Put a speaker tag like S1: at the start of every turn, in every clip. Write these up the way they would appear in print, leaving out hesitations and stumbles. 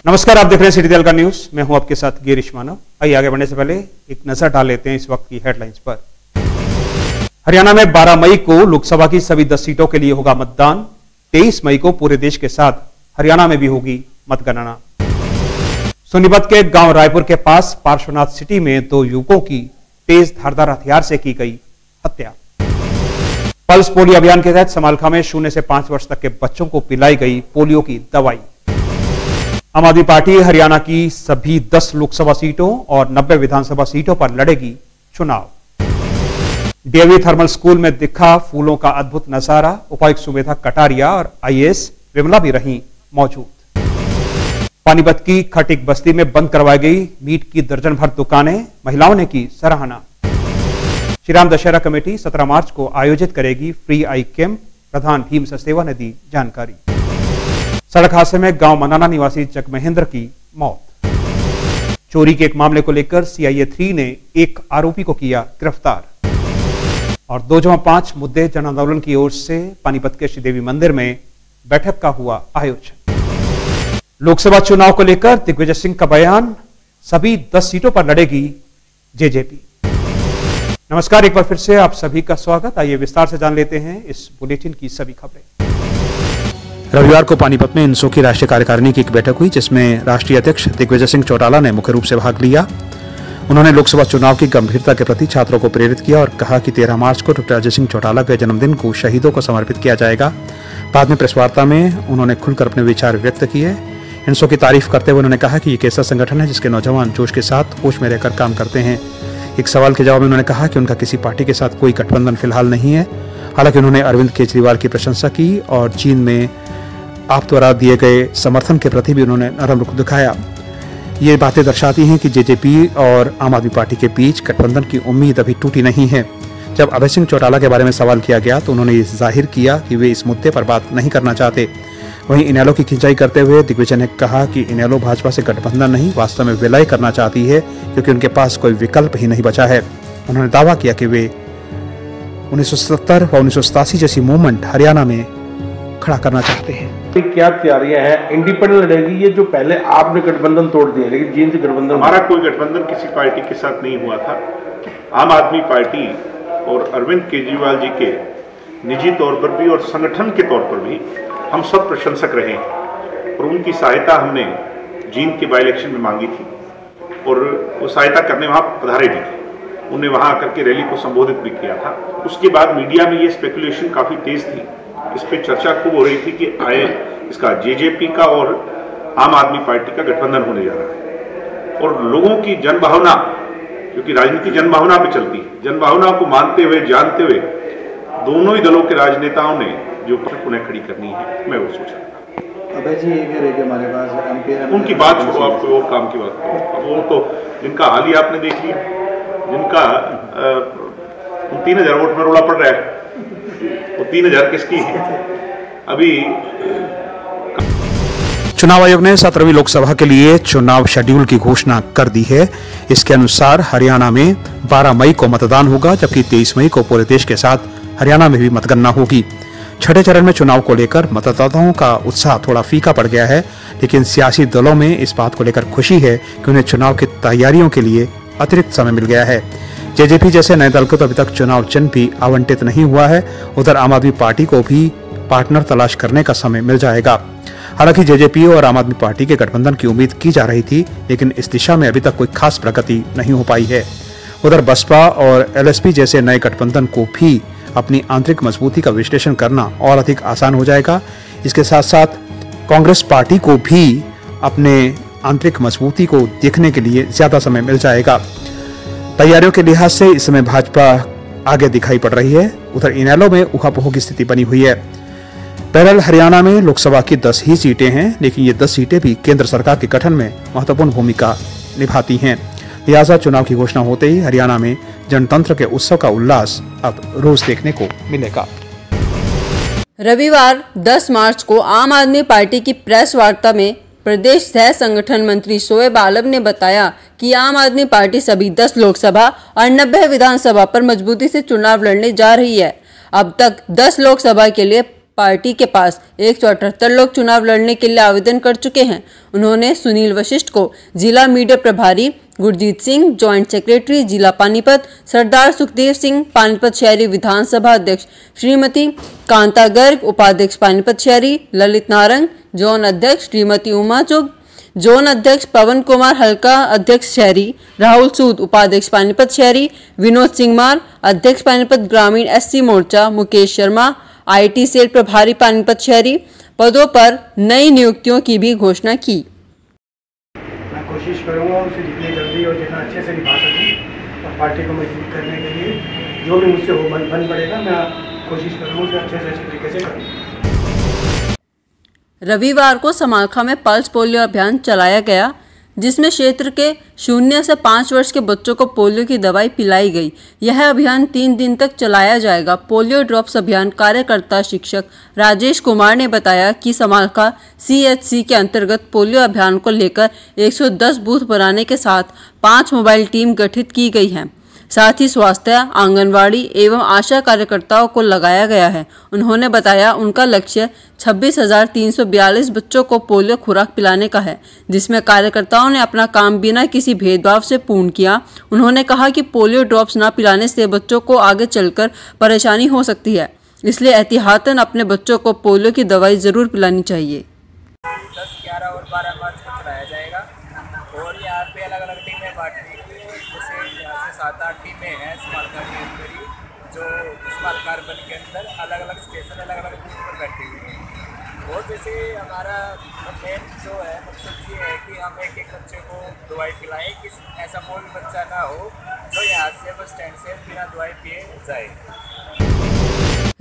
S1: नमस्कार, आप देख रहे हैं सिटी तेलका न्यूज। मैं हूं आपके साथ गिरीश मानव। आइए आगे बढ़ने से पहले एक नजर डाल लेते हैं इस वक्त की हेडलाइंस पर। हरियाणा में 12 मई को लोकसभा की सभी 10 सीटों के लिए होगा मतदान। 23 मई को पूरे देश के साथ हरियाणा में भी होगी मतगणना। सोनीपत के गांव रायपुर के पास पार्श्वनाथ सिटी में 2 युवकों की तेज धारदार हथियार से की गई हत्या। पल्स पोलियो अभियान के तहत समालखा में 0 से 5 वर्ष तक के बच्चों को पिलाई गई पोलियो की दवाई। आम आदमी पार्टी हरियाणा की सभी 10 लोकसभा सीटों और 90 विधानसभा सीटों पर लड़ेगी चुनाव। डीएवी थर्मल स्कूल में दिखा फूलों का अद्भुत नजारा। उपायुक्त सुमेधा कटारिया और आईएएस विमला भी रहीं मौजूद। पानीपत की खटिक बस्ती में बंद करवाई गई मीट की दर्जन भर दुकानें, महिलाओं ने की सराहना। श्री राम दशहरा कमेटी 17 मार्च को आयोजित करेगी फ्री आई कैंप, प्रधान भीम सचदेवा ने दी जानकारी। सड़क हादसे में गांव मनाना निवासी जगमहेंद्र की मौत। चोरी के एक मामले को लेकर सीआईए 3 ने एक आरोपी को किया गिरफ्तार। और 2-5 मुद्दे जन आंदोलन की ओर से पानीपत के श्रीदेवी मंदिर में बैठक का हुआ आयोजन। लोकसभा चुनाव को लेकर दिग्विजय सिंह का बयान, सभी 10 सीटों पर लड़ेगी जेजेपी। नमस्कार, एक बार फिर से आप सभी का स्वागत। आइए विस्तार से जान लेते हैं इस बुलेटिन की सभी खबरें।
S2: रविवार को पानीपत में इनसो की राष्ट्रीय कार्यकारिणी की एक बैठक हुई, जिसमें राष्ट्रीय अध्यक्ष दिग्विजय सिंह चौटाला ने मुख्य रूप से भाग लिया। उन्होंने लोकसभा चुनाव की गंभीरता के प्रति छात्रों को प्रेरित किया और कहा कि 13 मार्च को डॉक्टर अजय सिंह चौटाला के जन्मदिन को शहीदों को समर्पित किया जाएगा। बाद में प्रेस वार्ता में उन्होंने खुलकर अपने विचार व्यक्त किए। इनसो की तारीफ करते हुए उन्होंने कहा कि ये एक ऐसा संगठन है जिसके नौजवान जोश के साथ होश में रहकर काम करते हैं। एक सवाल के जवाब में उन्होंने कहा कि उनका किसी पार्टी के साथ कोई गठबंधन फिलहाल नहीं है। हालांकि उन्होंने अरविंद केजरीवाल की प्रशंसा की और चीन में आप द्वारा दिए गए समर्थन के प्रति भी उन्होंने नरम रुख दिखाया। ये बातें दर्शाती हैं कि जेजेपी और आम आदमी पार्टी के बीच गठबंधन की उम्मीद अभी टूटी नहीं है। जब अभय सिंह चौटाला के बारे में सवाल किया गया तो उन्होंने ये जाहिर किया कि वे इस मुद्दे पर बात नहीं करना चाहते। वहीं इनेलो की खिंचाई करते हुए दिग्विजय ने कहा कि इनेलो भाजपा से गठबंधन नहीं, वास्तव में विलय करना चाहती है, क्योंकि उनके पास कोई विकल्प ही नहीं बचा है। उन्होंने दावा किया कि वे 1970 व 1987 जैसी मूवमेंट हरियाणा में खड़ा करना चाहते हैं।
S3: क्या तैयारियां हैं? इंडिपेंडेंट लड़ेगी ये जो पहले आपने गठबंधन तोड़ दिया, लेकिन जिन से गठबंधन,
S4: हमारा कोई गठबंधन किसी पार्टी के साथ नहीं हुआ था। आम आदमी पार्टी और अरविंद केजरीवाल जी के निजी तौर पर भी और संगठन के तौर पर भी हम सब प्रशंसक रहे हैं और उनकी सहायता हमने जींद के बाई इलेक्शन में मांगी थी और वो सहायता करने वहाँ पधारे भी थे। उन्हें वहाँ आकर के रैली को संबोधित भी किया था। उसके बाद मीडिया में ये स्पेकुलेशन काफ़ी तेज थी, इस पे चर्चा खूब हो रही थी कि आए इसका जेजेपी का और आम आदमी पार्टी का गठबंधन होने जा रहा है। और लोगों की जनभावना, क्योंकि राजनीति जनभावना पे चलती है, जनभावना को मानते हुए जानते हुए दोनों ही दलों के राजनेताओं ने जो उन्हें खड़ी करनी है, मैं वो सोच रहा था।
S3: अबे जी ये कह रहे कि हमारे पास
S4: उनकी बात छोड़ो, आप कोई और काम की बात करो। अब वो तो जिनका हाल ही आपने देख लिया, जिनका 3000 वोट में रोड़ा पड़ रहा है, वो 3000 किसकी है? अभी
S2: चुनाव आयोग ने 17वीं लोकसभा के लिए चुनाव शेड्यूल की घोषणा कर दी है। इसके अनुसार हरियाणा में 12 मई को मतदान होगा, जबकि 23 मई को पूरे देश के साथ हरियाणा में भी मतगणना होगी। छठे चरण में चुनाव को लेकर मतदाताओं का उत्साह थोड़ा फीका पड़ गया है, लेकिन सियासी दलों में इस बात को लेकर खुशी है कि उन्हें चुनाव की तैयारियों के लिए अतिरिक्त समय मिल गया है। जेजेपी जैसे नए दल को तो अभी तक चुनाव चिन्ह भी आवंटित नहीं हुआ है। उधर आम आदमी पार्टी को भी पार्टनर तलाश करने का समय मिल जाएगा। हालांकि जेजेपी और आम आदमी पार्टी के गठबंधन की उम्मीद की जा रही थी, लेकिन इस दिशा में अभी तक कोई खास प्रगति नहीं हो पाई है। उधर बसपा और एलएसपी जैसे नए गठबंधन को भी अपनी आंतरिक मजबूती का विश्लेषण करना और अधिक आसान हो जाएगा। इसके साथ साथ कांग्रेस पार्टी को भी अपने आंतरिक मजबूती को देखने के लिए ज्यादा समय मिल जाएगा। तैयारियों के लिहाज से इस समय भाजपा आगे दिखाई पड़ रही है। उधर इनेलो में उहापोह की स्थिति बनी हुई है। बहरहाल हरियाणा में लोकसभा की 10 ही सीटें हैं, लेकिन ये 10 सीटें भी केंद्र सरकार के गठन में महत्वपूर्ण भूमिका निभाती हैं। लिहाजा चुनाव की घोषणा होते ही हरियाणा में जनतंत्र के उत्सव का उल्लास अब रोज देखने को मिलेगा।
S5: रविवार 10 मार्च को आम आदमी पार्टी की प्रेस वार्ता में प्रदेश सह संगठन मंत्री शोएब आलम ने बताया कि आम आदमी पार्टी सभी 10 लोकसभा और 90 विधानसभा पर मजबूती से चुनाव लड़ने जा रही है। अब तक 10 लोकसभा के लिए पार्टी के पास 178 लोग चुनाव लड़ने के लिए आवेदन कर चुके हैं। उन्होंने सुनील वशिष्ठ को जिला मीडिया प्रभारी, गुरजीत सिंह जॉइंट सेक्रेटरी जिला पानीपत, सरदार सुखदेव सिंह पानीपत शहरी विधानसभा अध्यक्ष, श्रीमती कांता गर्ग उपाध्यक्ष पानीपत शहरी, ललित नारंग जोन अध्यक्ष, श्रीमती उमा चुग जोन अध्यक्ष, पवन कुमार हल्का अध्यक्ष शहरी, राहुल सूद उपाध्यक्ष पानीपत शहरी, विनोद सिंह मार अध्यक्ष पानीपत ग्रामीण SC मोर्चा, मुकेश शर्मा IT सेल प्रभारी पानीपत शहरी पदों पर नई नियुक्तियों की भी घोषणा की।
S6: मैं कोशिश करूंगा उसे जितनी जल्दी और जितना अच्छे से निभा सकूं और पार्टी को मजबूत करने के लिए जो भी मुझसे हो बन पड़ेगा, मैं कोशिश करूंगा उसे अच्छे से अच्छे तरीके से करूँ।
S5: रविवार को समालखा में पल्स पोलियो अभियान चलाया गया, जिसमें क्षेत्र के 0 से 5 वर्ष के बच्चों को पोलियो की दवाई पिलाई गई। यह अभियान 3 दिन तक चलाया जाएगा। पोलियो ड्रॉप्स अभियान कार्यकर्ता शिक्षक राजेश कुमार ने बताया कि समालखा CHC के अंतर्गत पोलियो अभियान को लेकर 110 बूथ बनाने के साथ 5 मोबाइल टीम गठित की गई है। साथ ही स्वास्थ्य, आंगनवाड़ी एवं आशा कार्यकर्ताओं को लगाया गया है। उन्होंने बताया उनका लक्ष्य 26,342 बच्चों को पोलियो खुराक पिलाने का है, जिसमें कार्यकर्ताओं ने अपना काम बिना किसी भेदभाव से पूर्ण किया। उन्होंने कहा कि पोलियो ड्रॉप्स न पिलाने से बच्चों को आगे चलकर परेशानी हो सकती है, इसलिए एहतियातन अपने बच्चों को पोलियो की दवाई जरूर पिलानी चाहिए।
S7: 10, 11 और 12 मार्च को चलाया जाएगा और यहाँ पे अलग अलग टीमें बांटने की, जैसे यहाँ से 7-8 टीमें हैं समालखा के अंदर ही, जो समालखा अर्बन के अंदर अलग अलग स्टेशन अलग अलग बूथ पर बैठी हुई हैं। और जैसे हमारा मेन जो है मकसद ये है कि हम एक बच्चे को दवाई पिलाएं कि ऐसा कोई भी बच्चा ना हो जो यहाँ से बस स्टैंड से बिना दवाई पिए जाए।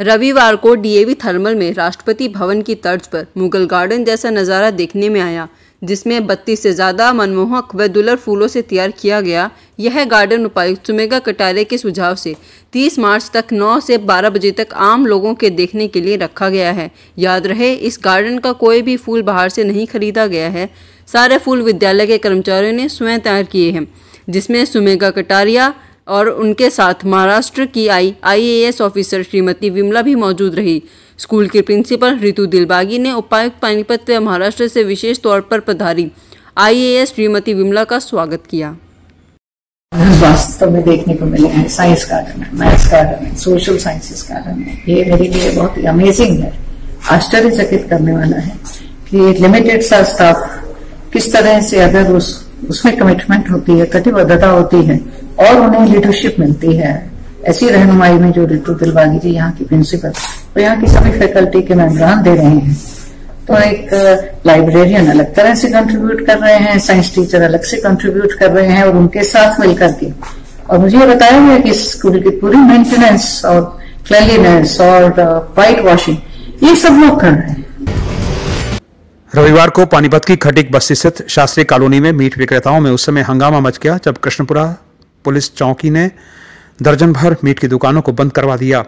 S5: रविवार को DAV थर्मल में राष्ट्रपति भवन की तर्ज पर मुगल गार्डन जैसा नज़ारा देखने में आया, जिसमें 32 से ज़्यादा मनमोहक व दुलर फूलों से तैयार किया गया। यह गार्डन उपायुक्त सुमेगा कटारे के सुझाव से 30 मार्च तक 9 से 12 बजे तक आम लोगों के देखने के लिए रखा गया है। याद रहे, इस गार्डन का कोई भी फूल बाहर से नहीं खरीदा गया है। सारे फूल विद्यालय के कर्मचारियों ने स्वयं तैयार किए हैं, जिसमें सुमेगा कटारिया और उनके साथ महाराष्ट्र की IAS ऑफिसर श्रीमती विमला भी मौजूद रही। स्कूल के प्रिंसिपल ऋतु दिलबागी ने उपायुक्त पानीपत व महाराष्ट्र से विशेष तौर पर पधारी IAS श्रीमती विमला का स्वागत किया।
S8: वास्तव में देखने को मिले हैं साइंस गार्डन है, मैथ्स गार्डन है, सोशल साइंसेस गार्डन है। ये मेरे लिए बहुत ही अमेजिंग है, आश्चर्यचकित करने वाला है कि लिमिटेड सा स्टाफ किस तरह से अगर उसमें कमिटमेंट होती है, कटिबद्धता होती है और उन्हें लीडरशिप मिलती है, ऐसी रहनुमाई में जो ऋतु दिलबागी जी यहाँ की प्रिंसिपल और यहाँ की सभी फैकल्टी के मेंबरान दे रहे हैं, तो एक लाइब्रेरियन अलग तरह से कंट्रीब्यूट कर रहे हैं, साइंस टीचर अलग से कंट्रीब्यूट कर रहे हैं और उनके साथ मिलकर के, और मुझे ये बताया गया कि स्कूल की पूरी मेंटेनेंस और क्लीनलीनेस और व्हाइट वॉशिंग ये सब लोग कर रहे हैं।
S2: रविवार को पानीपत की खटीक बस्ती स्थित शास्त्री कॉलोनी में मीट विक्रेताओं में उस समय हंगामा मच गया जब कृष्णपुरा पुलिस चौकी ने दर्जन भर मीट की दुकानों को बंद करवा दिया।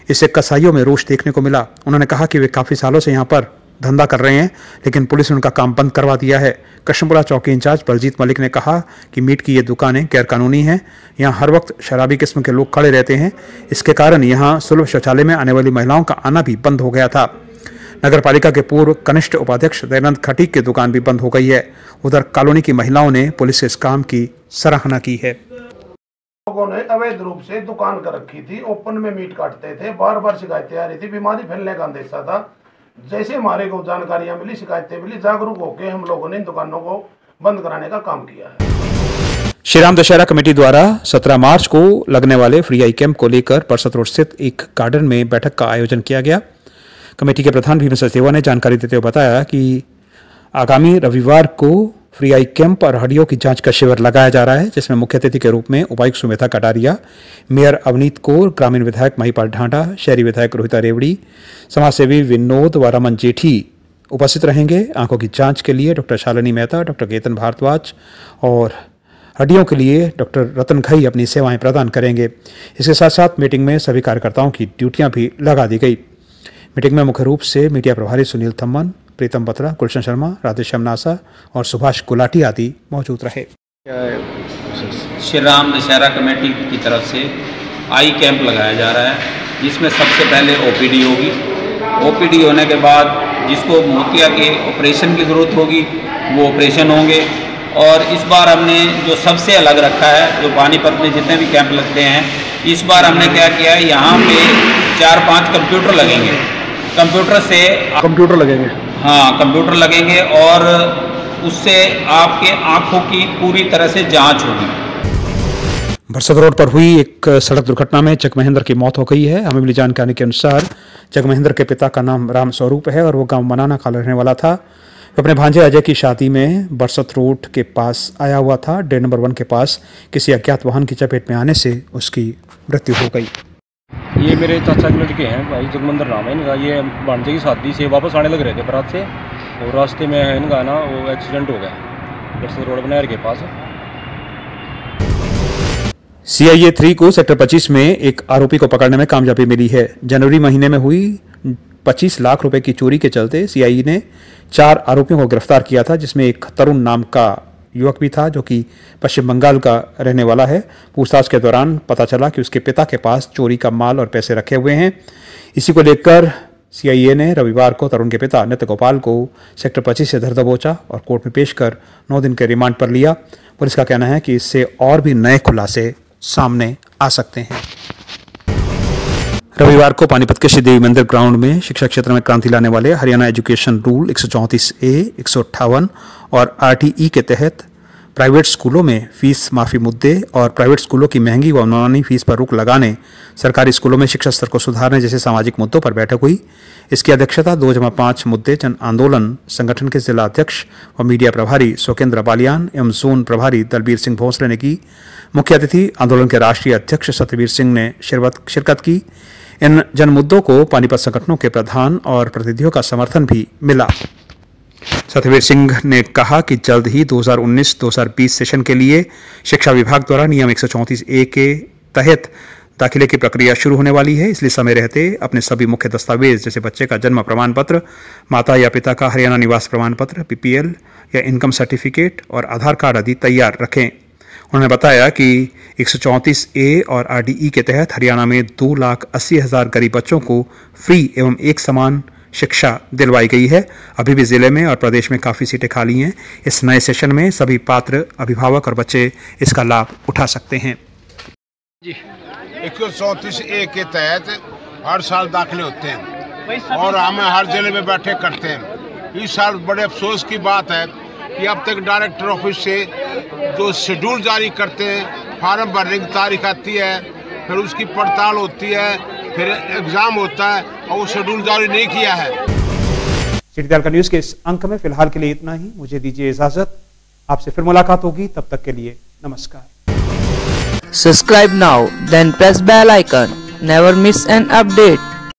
S2: इससे कसाईयों में रोष देखने को मिला। उन्होंने कहा कि वे काफी सालों से यहाँ पर धंधा कर रहे हैं, लेकिन पुलिस ने उनका काम बंद करवा दिया है। कृष्णपुरा चौकी इंचार्ज बलजीत मलिक ने कहा कि मीट की ये दुकानें गैरकानूनी हैं। यहाँ हर वक्त शराबी किस्म के लोग खड़े रहते हैं। इसके कारण यहाँ सुलभ शौचालय में आने वाली महिलाओं का आना भी बंद हो गया था। नगर पालिका के पूर्व कनिष्ठ उपाध्यक्ष दयानंद खटीक की दुकान भी बंद हो गई है। उधर कॉलोनी की महिलाओं ने पुलिस के इस काम की सराहना की है।
S3: लोगों ने अवैध रूप से दुकान कर रखी थी, ओपन में मीट काटते थे, बार बार शिकायतें आ रही थी, बीमारी फैलने का अंदेशा था। जैसे हमारे को जानकारियां मिली, शिकायतें मिली, जागरूक होकर हम लोगों ने इन दुकानों को बंद कराने का काम किया है।
S2: श्री राम दशहरा कमेटी द्वारा 17 मार्च को लगने वाले फ्री आई कैंप को लेकर परसत रोड स्थित एक गार्डन में बैठक का आयोजन किया गया। कमेटी के प्रधान भीम सचदेवा ने जानकारी देते हुए बताया कि आगामी रविवार को फ्री आई कैंप और हड्डियों की जांच का शिविर लगाया जा रहा है, जिसमें मुख्य अतिथि के रूप में उपायुक्त सुमेधा कटारिया, मेयर अवनीत कौर, ग्रामीण विधायक महिपाल ढांडा, शहरी विधायक रोहिता रेवड़ी, समाजसेवी विनोद व रमन जेठी उपस्थित रहेंगे। आंखों की जांच के लिए डॉक्टर शालिनी मेहता, डॉक्टर केतन भारद्वाज और हड्डियों के लिए डॉक्टर रतन घई अपनी सेवाएं प्रदान करेंगे। इसके साथ साथ मीटिंग में सभी कार्यकर्ताओं की ड्यूटियां भी लगा दी गई। मीटिंग में मुख्य रूप से मीडिया प्रभारी सुनील थम्मन, प्रीतम बत्रा, गुलशन शर्मा, राधेश्याम नासा और सुभाष गुलाटी आदि मौजूद रहे।
S9: श्री राम दशहरा कमेटी की तरफ से आई कैंप लगाया जा रहा है, जिसमें सबसे पहले OPD होगी ओपीडी होने के बाद जिसको मोतिया के ऑपरेशन की ज़रूरत होगी वो ऑपरेशन होंगे। और इस बार हमने जो सबसे अलग रखा है, जो पानीपत में जितने भी कैंप लगते हैं, इस बार हमने क्या किया है, यहाँ पे 4-5 कंप्यूटर लगेंगे। कंप्यूटर लगेंगे, हाँ कंप्यूटर लगेंगे, और उससे आपके आँखों की पूरी तरह से जांच होगी।
S2: बरसत रोड पर हुई एक सड़क दुर्घटना में जगमहेंद्र की मौत हो गई है। हमें मिली जानकारी के अनुसार जगमहेंद्र के पिता का नाम राम स्वरूप है और वो गांव मनाना का रहने वाला था। वो अपने भांजे अजय की शादी में बरसत रोड के पास आया हुआ था। डेढ़ नंबर 1 के पास किसी अज्ञात वाहन की चपेट में आने से उसकी मृत्यु हो गई।
S10: ये मेरे चाचा के लड़के हैं, भाई जगमहेंद्र नाम है इनका। ये भांजे की शादी से वापस आने लग रहे थे बारात से, और रास्ते में इनका ना वो एक्सीडेंट हो गया बरसत रोड नहर के पास।
S2: CIA 3 को सेक्टर 25 में एक आरोपी को पकड़ने में कामयाबी मिली है। जनवरी महीने में हुई 25 लाख रुपए की चोरी के चलते CI ने 4 आरोपियों को गिरफ्तार किया था, जिसमें एक तरुण नाम का युवक भी था जो कि पश्चिम बंगाल का रहने वाला है। पूछताछ के दौरान पता चला कि उसके पिता के पास चोरी का माल और पैसे रखे हुए हैं। इसी को लेकर CIA ने रविवार को तरुण के पिता नित्य गोपाल को सेक्टर 25 से धर दबोचा और कोर्ट में पेश कर 9 दिन के रिमांड पर लिया। पुलिस का कहना है कि इससे और भी नए खुलासे सामने आ सकते हैं। रविवार को पानीपत के श्रीदेवी मंदिर ग्राउंड में शिक्षा क्षेत्र में क्रांति लाने वाले हरियाणा एजुकेशन रूल 134A, 158 और RTE के तहत प्राइवेट स्कूलों में फीस माफी मुद्दे और प्राइवेट स्कूलों की महंगी व अनुमानी फीस पर रोक लगाने, सरकारी स्कूलों में शिक्षा स्तर को सुधारने जैसे सामाजिक मुद्दों पर बैठक हुई। इसकी अध्यक्षता 2-5 मुद्दे जन आंदोलन संगठन के जिला अध्यक्ष व मीडिया प्रभारी स्वकेंद्र बालियान एवं जोन प्रभारी दलबीर सिंह भोसले ने की। मुख्य अतिथि आंदोलन के राष्ट्रीय अध्यक्ष सत्यवीर सिंह ने शिरकत की। इन जन मुद्दों को पानीपत संगठनों के प्रधान और प्रतिनिधियों का समर्थन भी मिला। सत्यवीर सिंह ने कहा कि जल्द ही 2019-2020 सेशन के लिए शिक्षा विभाग द्वारा नियम 134A के तहत दाखिले की प्रक्रिया शुरू होने वाली है। इसलिए समय रहते अपने सभी मुख्य दस्तावेज जैसे बच्चे का जन्म प्रमाण पत्र, माता या पिता का हरियाणा निवास प्रमाण पत्र, PPL या इनकम सर्टिफिकेट और आधार कार्ड आदि तैयार रखें। उन्होंने बताया कि 134A और RDE के तहत हरियाणा में 2,80,000 गरीब बच्चों को फ्री एवं एक समान शिक्षा दिलवाई गई है। अभी भी जिले में और प्रदेश में काफ़ी सीटें खाली हैं। इस नए सेशन में सभी पात्र अभिभावक और बच्चे इसका लाभ उठा सकते हैं।
S11: 134A के तहत हर साल दाखिले होते हैं और हम हर जिले में बैठे करते हैं। इस साल बड़े अफसोस की बात है कि अब तक डायरेक्टर ऑफिस से जो शेड्यूल जारी करते हैं, फार्म भरने की तारीख आती है, फिर उसकी पड़ताल होती है, फिर एग्जाम होता है और वो शेड्यूल जारी नहीं किया है।
S1: सिटी तालका न्यूज के इस अंक में फिलहाल के लिए इतना ही। मुझे दीजिए इजाजत। आपसे फिर मुलाकात होगी, तब तक के लिए नमस्कार।
S12: Subscribe now, then press bell icon. Never miss an update.